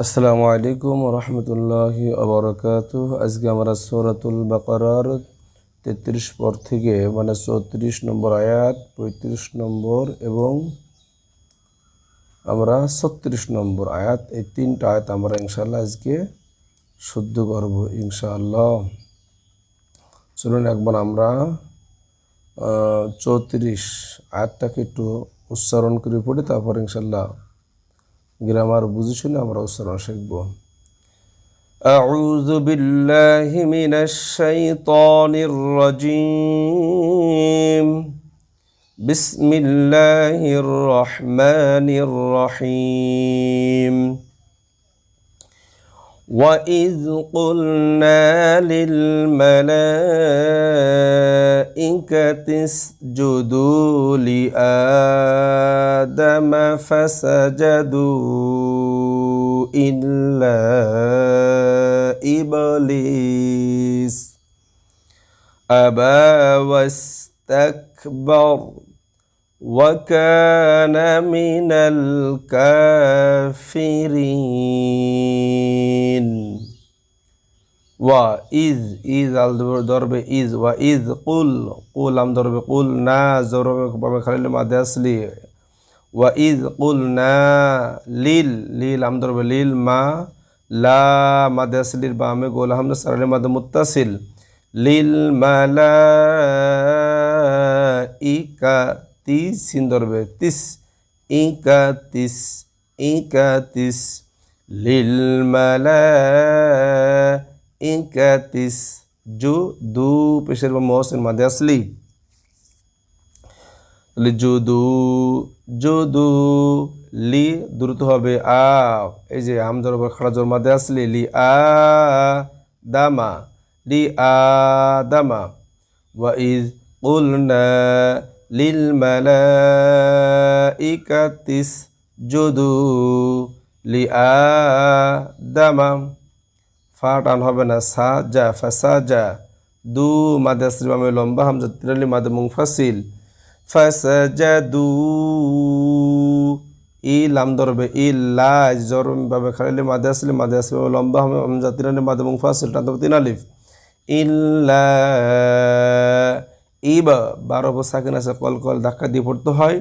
আসসালামু আলাইকুম রহমতুল্লাহি আবরকাতুহ। আজকে আমরা সূরাতুল বাকারার 33 পর থেকে মানে 34 নম্বর আয়াত, 35 নম্বর এবং আমরা 36 নম্বর আয়াত, এই তিনটা আয়াত আমরা ইনশাআল্লাহ আজকে শুদ্ধ করব ইনশাআল্লাহ। চলুন একবার আমরা 34 আয়াতটাকে একটু উচ্চারণ করে পড়ি, তারপর ইনশাআল্লাহ গ্রামার বুঝে শুনে আমরা উচ্চারণ শিখব। أعوذ بالله من الشيطان الرجيم. بسم الله الرحمن الرحيم. وإذ قلنا للملائكة اسجدوا لآدم فسجدوا إلا إبليس أبى واستكبر وكان من الكافرين. وإذ ضرب إذ وإذ قل لم ضرب قلنا ضرب خليل ماضي أصلي. وإذ قلنا لم ضرب ليل ما لا ماضي أصلي بامي قول هم نسأل ماضي متصل للملائكة سين ضرب تس إكاتس للملائكة جدو পেশের বা মহসিন মাদে আসলি জুদু লি দ্রুত হবে আ, এই যে হামজার উপর খাড়া জোর মাদে আসলি লি আ দামা ওয়া ইজ কুলনা লিল মালাইকাতি ইসজুদু লি আদামা, ফা টান হবে না, সাজা ফাসাজা দু মাদে আসলি বামে লম্বা হামজা তিরালি মাদে মুনফাসিল ফাসাজাদু ই লাম ধরবে ইল্লা জর বাবে খালি মাদে আসলি লম্বা হামজা তিরালি মাদে মুনফাসিল টান ধরবে তিন আলিফ ইল্লা ইবা 12 সাকিন আছে কল ধাক্কা দিয়ে পড়তে হয়।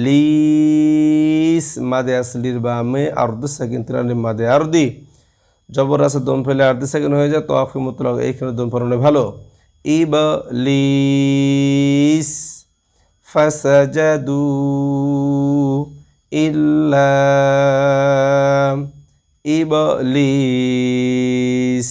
লিস মাদে আসলির বামে আরদু সাকিন তিরালি মাদে আরদি জবর আছে দম ফেলে আরদি সাকিন হয়ে যায়, তো আফি মুতলাক এইখানে দম ফেলানো ভালো। ইবলিস ফাসাজাদু ইল্লা ইবলিস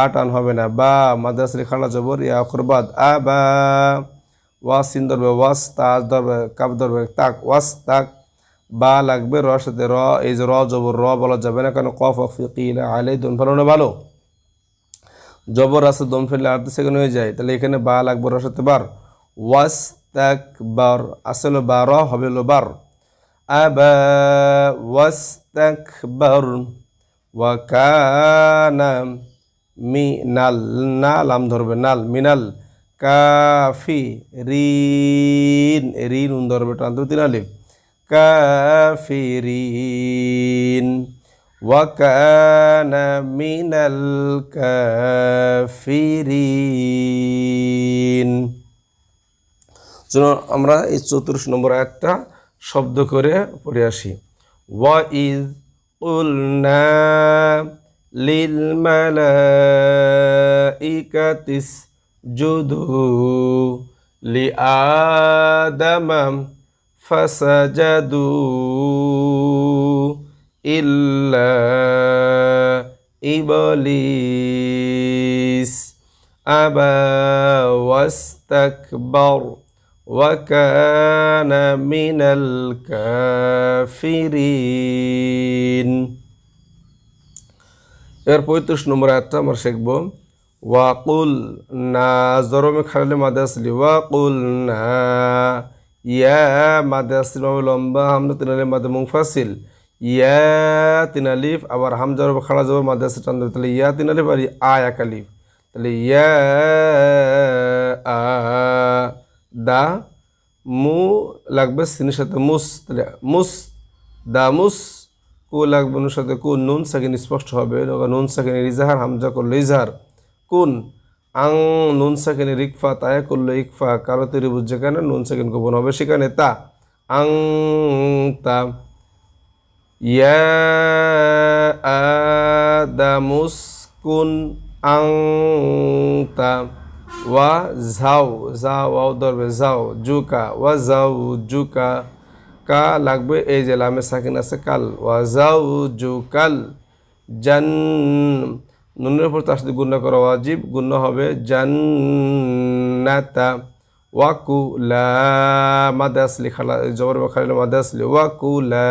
আটান হবে না, বা মাদাসরি খালা জবর ইয়া আখরবাদ আবা ওয়াসিন ধরবে ওয়াস, তাজ ধরবে কাব ধরবে তাক ওয়াস তাক, বা লাগবে র সাথে র, এই যে র জবর র বলা যাবে না কারণ কফ ফিকিলা আলাই দম ফেলানো ভালো। জবর আছে দম ফেললে আর্ধ সেকেন্ড হয়ে যায়, তাহলে এখানে বা লাগবে র সাথে বার ওয়াস তাক বার আসলে বা র হবে লো বার আবা ওয়াস তাক বার ওয়া কানা মিনাল না লাম ধরবে নাল মিনাল কাফি রিন উন ধরবে টান তিন আলিফ কাফিরিন ওয়া কানা মিনাল কাফিরিন। চলুন আমরা এই 34 নম্বর আয়াতটা শব্দ করে পড়ে আসি। ওয়া ইজ কুলনা লিল মালাইকাতি ইসজুদু লি আদামা ফাসাজাদু ইল্লা ইবলিস আবা ওয়াস্তাকবার ওয়া কানা মিনাল কাফিরিন। এর 35 নম্বর আয়াতটা আমরা শিখব। ওয়াকুল না জরমে খালে মাদে আসলি ওয়াকুল না ইয়া মাদে আসলি লম্বা হামজা তিন আলিফ মাদে মুনফাসিল ইয়া তিন আলিফ, আবার হামজার খাড়া জবর মাদে আসলি টান দেবে, তাহলে ইয়া তিন আলিফ আর আ এক আলিফ, তাহলে ইয়া আ দা মু লাগবে সিনের সাথে মুস, তাহলে মুস দামুস কু লাগবে নুন সাথে কুন, নুন সাকিন স্পষ্ট হবে, নুন সাকিনের ইজাহার, হামজা করলো ইজাহার, কুন। আং নুন সাকিনের ইকফা, তায়া করলো ইকফা, কারো ত্রিভুজ যেখানে নুন সাকিন গোপন হবে সেখানে তা, আং তা। ইয়া আদামুসকুন আং তা, ওয়া ঝাও, যা ওয়াও ধরবে যাও, জুকা ওয়া যাও জুকা, কা লাগবে এই যে লামে সাকিন আছে কাল, ওয়া যাও জুকাল, জান নুনের উপর তার সাথে গুণনা করা ওয়াজিব, গুণনা হবে জান্নাতা, ওয়াকুলা মাদে আসলি খালা জবর বা খালিল মাদে আসলি, ওয়াকুলা।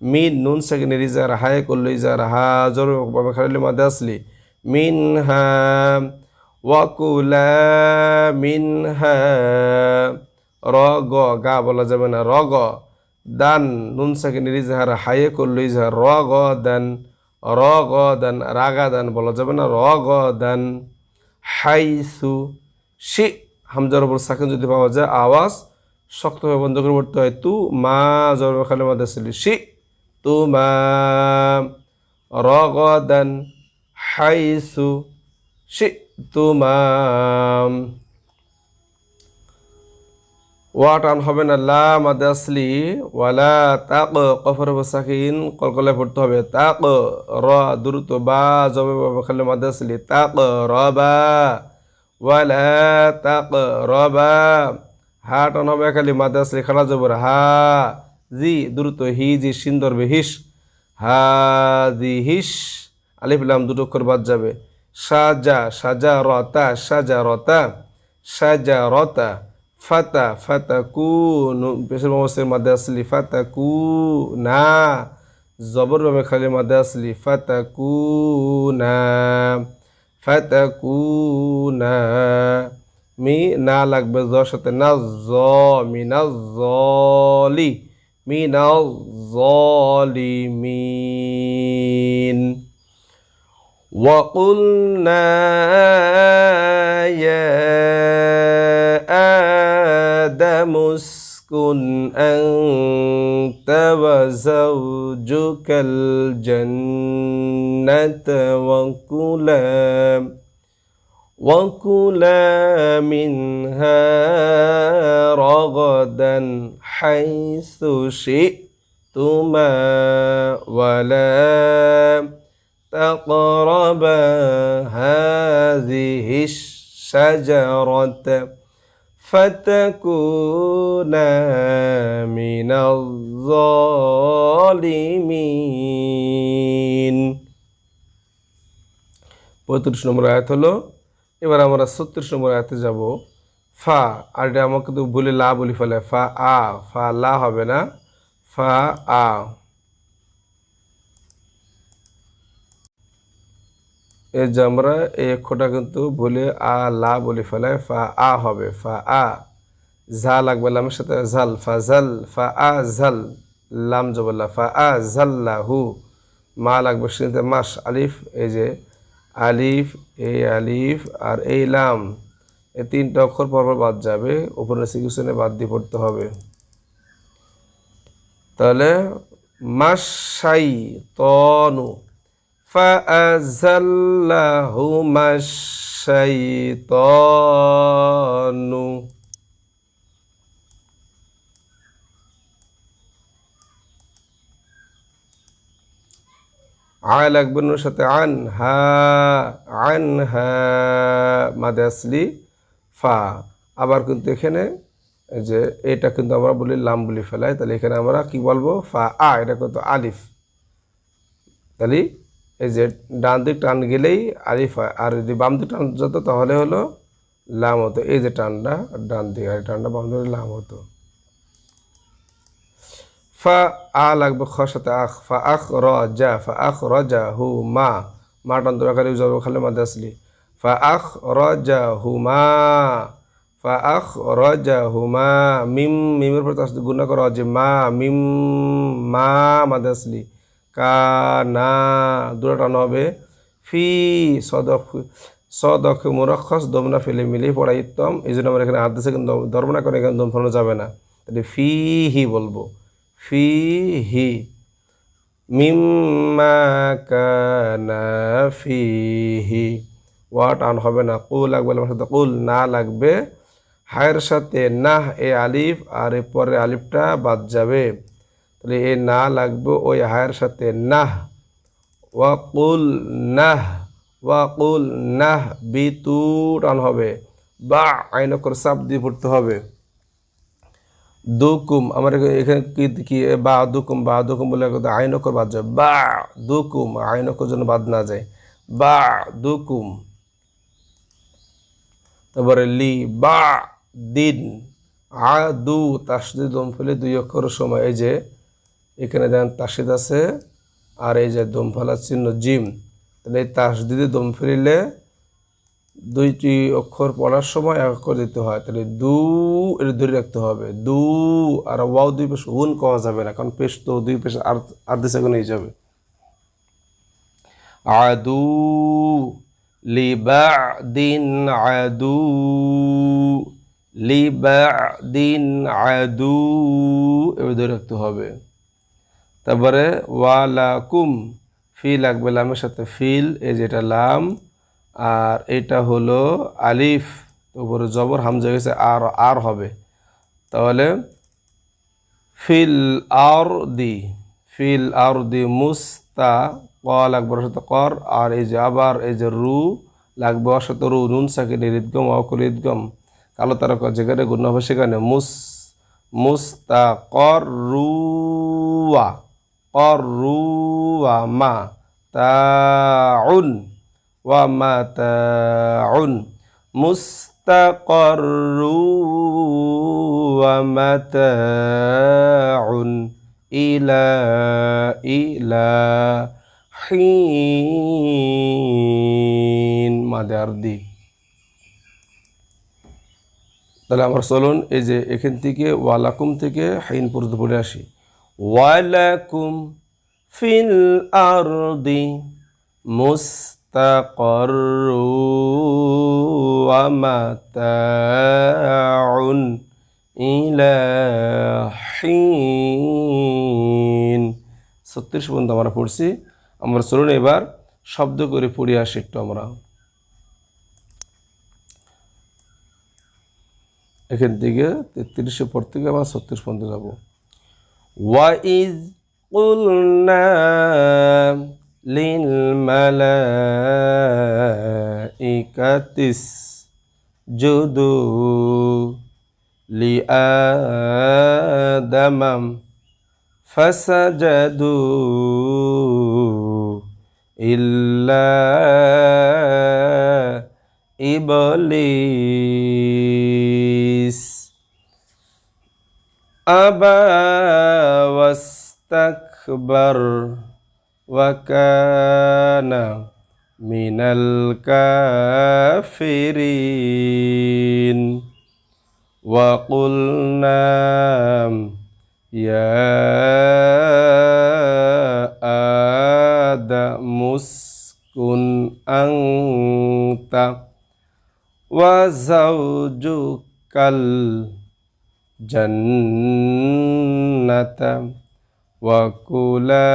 মিন নুন সাকিনের ইজার, হায় করলো ইজার, হা জবর বা খালিল মাদে আসলি, মিনহা, ওয়াকুলা মিনহা। র গ গা বলা যাবে না, র গ। দান নুন সাকিনের ইজাহার, হায়ে করলো ইজাহার, র গ দান, র গ দান, রাগা দান বলা যাবে না, র গ দান। হাইসু শি হামজার উপর সাকিন যদি পাওয়া যায় আওয়াজ শক্তভাবে বন্ধ করে পড়তে হয়, তু মা জবর খালে মাদে আসলি, শি তু মা, র গ দান, হাইসু শি তুমাম। ওয়া টান হবে না, লা মাদে আসলি, ওয়ালা তাক কফর সাকিন কলকলায় পড়তে হবে, তাক র দ্রুত, বা জবে খালে মাদে আসলি, তাক রবা, ওয়ালা তাক রবা। হা টান হবে খালি মাদে আসলি খালা জবর হা, জি দ্রুত, হি জি শিন ধরবে হিস, হা জি হিস, আলিফ লাম দুটো অক্ষর বাদ যাবে, সাজা সাজা রতা, সাজা রতা, সাজা রতা। ফাতা ফাতাকুনু পেশের অবস্থার মাদে আসলি, ফাতাকুনা জবর ভাবে খালি মাদে আসলি, ফাতাকুনা, ফাতাকুনা। মি না লাগবে জর সাথে না, জ মিনা জলি, মিনা জলিমিন। وقلنا يا آدم اسكن أنت وزوجك الجنة وكلا منها رغدا حيث شئتما ولا تقربا هذه الشجرة فتكونا من الظالمين। 35 নম্বর আয়াত হলো। এবার আমরা 36 নম্বর আয়াতে যাব। ফা, আর এটা আমাকে তো বলে লা বলি ফেলে, ফা আ, ফা লা হবে না, ফা আ। এই যে আমরা এই অক্ষরটা কিন্তু ভুলে আ লা বলে ফেলায়, ফা আ হবে, ফা আ। ঝা লাগবে লামের সাথে ঝাল, ফা ঝাল, ফা আ ঝাল, লাম জবল্লা, ফা আ ঝাল্লাহু। মা লাগবে শুনতে মাস, আলিফ এই যে আলিফ, এই আলিফ আর এই লাম, এই তিনটা অক্ষর পরপর বাদ যাবে, উপরে সিকুশনে বাদ দিয়ে পড়তে হবে। তাহলে মাসাই তনু, فأزلهما الشيطان। আলাক বনুর সাথে আনহা, আনহা মাদে আসলি ফা। আবার কিন্তু এখানে যে এটা কিন্তু আমরা বলি লাম বলি ফেলাই, তাহলে এখানে আমরা কি বলবো, ফা আ, এটা কিন্তু আলিফ। তাহলে এই যে ডান দিক টান গেলেই আলিফ হয়, আর যদি বাম দিক টান যেত তাহলে হলো লাম হতো। এই যে টানটা ডান দিকে, আর টানটা বাম দিকে লাম হতো। ফা আ লাগবে খ সাথে আখ, ফা আখ র যা, ফা আখ র যা হু মা, মা টান তো খালি জব খালে মাদে আসলি, ফা আখ র যা হু মা, ফা আখ র যা হু মা। মিম, মিমের পর তার সাথে গুণা করা যে মা, মিম মা মাদে আসলি, কানা দুটো টান হবে, ফি সদক মুরক্ষস দমনা ফেলে মিলে পড়া ইত্তম। এই জন্য আমরা এখানে আদেশে কিন্তু ধর্ম না করে এখানে দম ফেলানো যাবে না, তাহলে ফি হি বলবো, ফি হি। মিম্মা কানা ফিহি, ওয়া টান হবে না, কু লাগবে আমার সাথে কুল, না লাগবে হায়ের সাথে নাহ, এ আলিফ আর এ পরে আলিফটা বাদ যাবে, তাহলে এ না লাগবে ওই হায়ের সাথে নাহ। ওয়াকুল নাহ, ওয়াকুল নাহ বিতু টান হবে, বা আইন করে চাপ দিয়ে পড়তে হবে। দুকুম আমার এখানে কি বা দুকুম, বা দুকুম বলে আইন কর বাদ যাবে, বা দুকুম আইন কর জন্য বাদ না যায়, বা দুকুম। তারপরে লি বা দিন, আদু তাসদিদ দম ফেলে দুই অক্ষরের সময়, এই যে এখানে দেখেন তাসদিদ আছে আর এই যে দম ফেলার চিহ্ন জিম, তাহলে এই তাসদিদে দম ফেলিলে দুইটি অক্ষর পড়ার সময় এক অক্ষর দিতে হয়, তাহলে দু এটা ধরে রাখতে হবে, দু আর ওয়াও দুই পেশ হুন কওয়া যাবে না, কারণ পেশ তো দুই পেশ আর দিশে হয়ে যাবে। আদু লিবাদিন আদু, লিবাদিন আদু এভাবে ধরে রাখতে হবে। তারপরে ওয়ালাকুম, ফি লাগবে লামের সাথে ফিল, এই যেটা লাম আর এটা হলো আলিফ, উপরে জবর হামজা গেছে আর আর হবে, তাহলে ফিল আর দি, ফিল আর দি মুস্তা, ক লাগবে ওর সাথে কর, আর এই যে আবার এই যে রু লাগবে ওর সাথে রু, নুন সাকিনের ঈদগম অকুল ঈদগম, কালো তারা যেখানে গুণ হবে সেখানে মুস্তা কর রুয়া, কর রুয়া মা তাউন, ওয়া মা তাউন মুস্তাকরু ওয়া মাতাউন ইলা ইলা হিন মাদে আরদি। তাহলে আমরা চলুন এই যে এখান থেকে ওয়ালাকুম থেকে হাইন পর্যন্ত পড়ে আসি। ওয়ালাকুম ফিল আরদি মুস্তাকরু ওয়া মাতাউন ইলা হিন। 36 পর্যন্ত আমরা পড়ছি। আমরা চলুন এবার শব্দ করে পড়ে আসি একটু আমরা। এখান থেকে 33 পর থেকে আবার 36 পর্যন্ত যাব। ওয়াইজ কুলনা লিল মালাইকাতিস জুদু লি আদাম ফাসাজাদু ইল্লা ইবলিস আবা ওয়াস্তাকবার ওয়া কানা মিনাল কাফিরিন ওয়া কুলনা ইয়া আদামু উসকুন আনতা ওয়া যাওজুকাল জান্নাতা ওয়া কুলা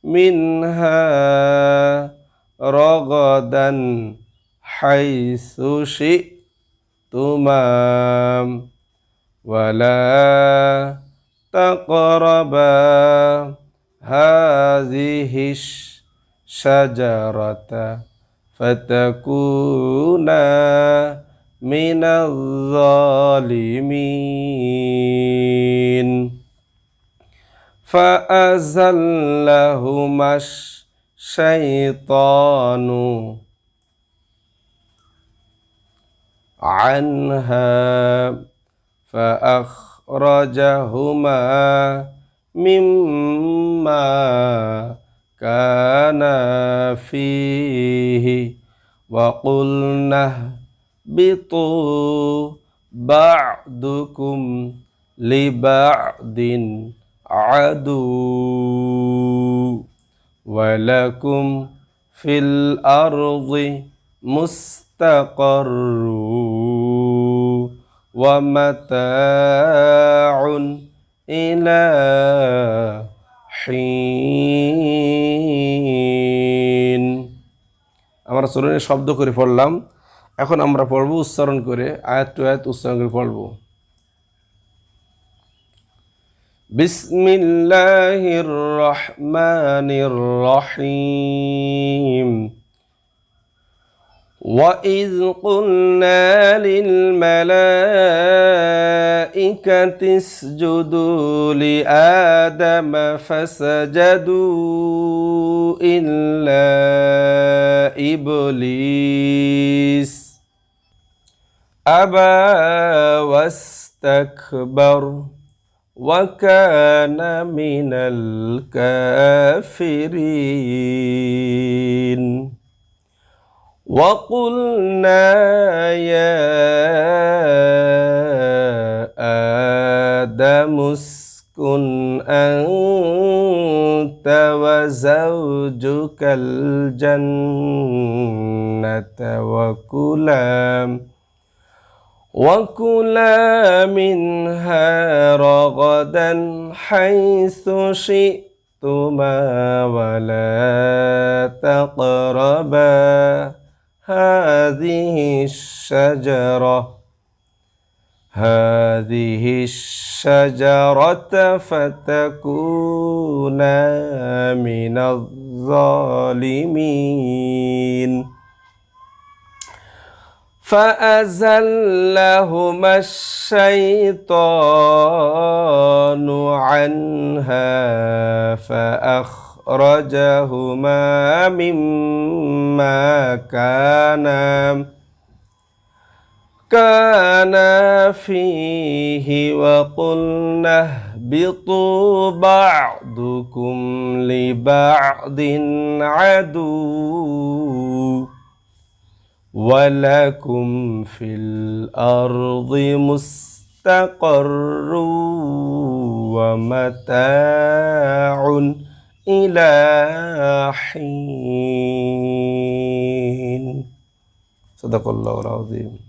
মিনহা রগাদান হাইসু শি'তুমা ওয়ালা তাকরাবা হাযিহিশ শাজারাতা ফাতাকুনা মিনাল যালিমিন ফাআযাল্লাহুমাশ শাইতানু আনহা فأخرجهما مما كان فيه وقلنا اهبطوا بعضكم لبعض عدو ولكم في الأرض مستقر ومتاع إلى হিন। আমরা চলুন শব্দ করে পড়লাম, এখন আমরা পড়ব উচ্চারণ করে, আয়াত টু আয়াত উচ্চারণ করে পড়ব। বিসমিল্লাহির রহমানির রহিম। وَإِذْ قُلْنَا لِلْمَلَائِكَةِ اسْجُدُوا لِآدَمَ فَسَجَدُوا إِلَّا إِبْلِيسَ أَبَى وَاسْتَكْبَرَ وَكَانَ مِنَ الْكَافِرِينَ وَقُلْنَا يَا آدَمُ اسْكُنْ أَنْتَ وَزَوْجُكَ الْجَنَّةَ وَكُلَا مِنْهَا رَغَدًا حَيْثُ شِئْتُمَا وَلَا تَقْرَبَا هذه الشجرة فتكونا من الظالمين فأزلهما الشيطان عنها فأخرجهما مما كانا فيه وقلنا اهبطوا بعضكم لبعض عدو ولكم في الأرض مستقر ومتاع إلى حين صدق الله العظيم